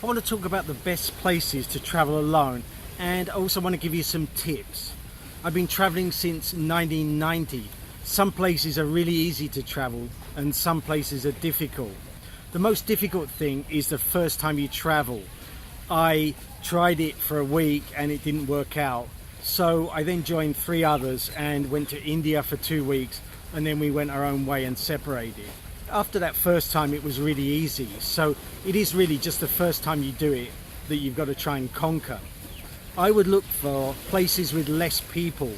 I want to talk about the best places to travel alone, and I also want to give you some tips. I've been traveling since 1990. Some places are really easy to travel and some places are difficult. The most difficult thing is the first time you travel. I tried it for a week and it didn't work out. So I then joined 3 others and went to India for 2 weeks, and then we went our own way and separated. After that first time it was really easy. So it is really just the first time you do it that you've got to try and conquer. I would look for places with less people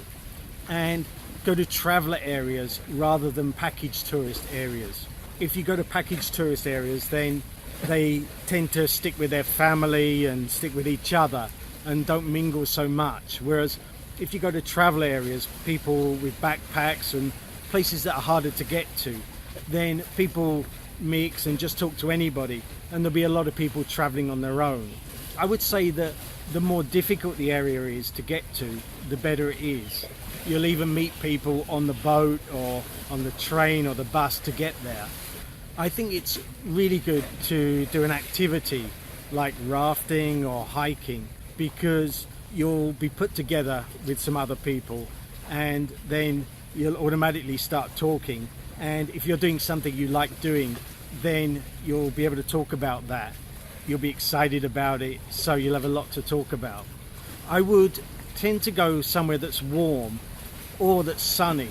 and go to traveller areas rather than package tourist areas. If you go to package tourist areas, then they tend to stick with their family and stick with each other and don't mingle so much. Whereas if you go to travel areas, people with backpacks and places that are harder to get to, then people mix and just talk to anybody, and there'll be a lot of people traveling on their own. I would say that the more difficult the area is to get to, the better it is. You'll even meet people on the boat or on the train or the bus to get there. I think it's really good to do an activity like rafting or hiking, because you'll be put together with some other people and then you'll automatically start talking, and if you're doing something you like doing, then you'll be able to talk about that. You'll be excited about it, so you'll have a lot to talk about. I would tend to go somewhere that's warm or that's sunny,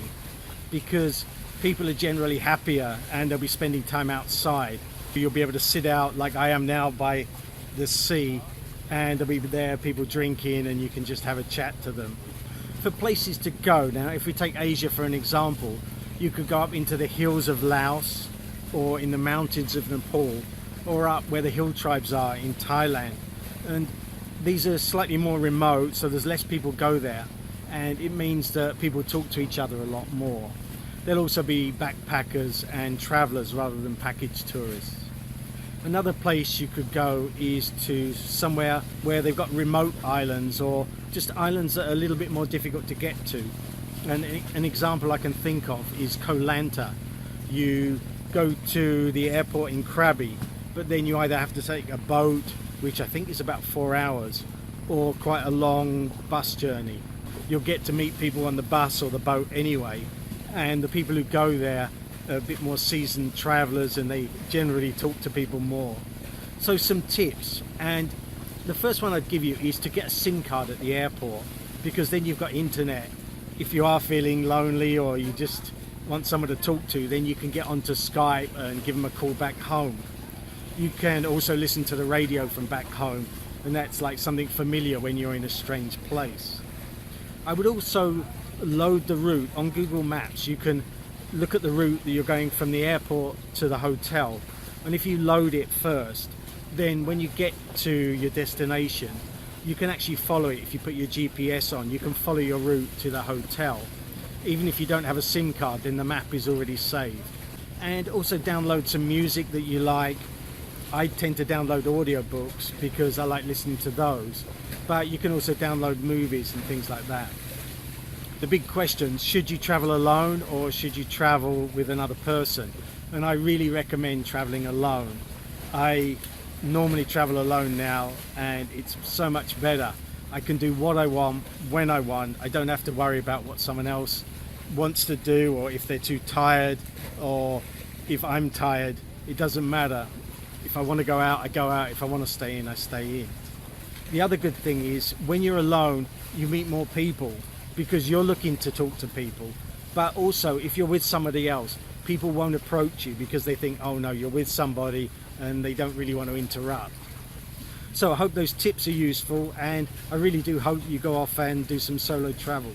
because people are generally happier and they'll be spending time outside. You'll be able to sit out like I am now by the sea, and there'll be there people drinking and you can just have a chat to them. For places to go, now if we take Asia for an example, you could go up into the hills of Laos or in the mountains of Nepal, or up where the hill tribes are in Thailand. And these are slightly more remote, so there's less people go there, and it means that people talk to each other a lot more. There'll also be backpackers and travellers rather than package tourists. Another place you could go is to somewhere where they've got remote islands, or just islands that are a little bit more difficult to get to. And an example I can think of is Koh Lanta. You go to the airport in Krabi, but then you either have to take a boat, which I think is about 4 hours, or quite a long bus journey. You'll get to meet people on the bus or the boat anyway, and the people who go there are a bit more seasoned travellers and they generally talk to people more. So some tips, and the first one I'd give you is to get a SIM card at the airport, because then you've got internet. If you are feeling lonely or you just want someone to talk to, then you can get onto Skype and give them a call back home. You can also listen to the radio from back home, and that's like something familiar when you're in a strange place. I would also load the route on Google Maps. You can look at the route that you're going from the airport to the hotel, and if you load it first, then when you get to your destination, you can actually follow it. If you put your GPS on, you can follow your route to the hotel. Even if you don't have a SIM card, then the map is already saved. And also download some music that you like. I tend to download audiobooks because I like listening to those, but you can also download movies and things like that. The big question, should you travel alone or should you travel with another person? And I really recommend traveling alone. I normally travel alone now, and it's so much better. I can do what I want, when I want. I don't have to worry about what someone else wants to do, or if they're too tired, or if I'm tired. It doesn't matter. If I want to go out, I go out. If I want to stay in, I stay in. The other good thing is, when you're alone, you meet more people because you're looking to talk to people. But also, if you're with somebody else, people won't approach you because they think, oh no, you're with somebody, and they don't really want to interrupt. So I hope those tips are useful, and I really do hope you go off and do some solo travel.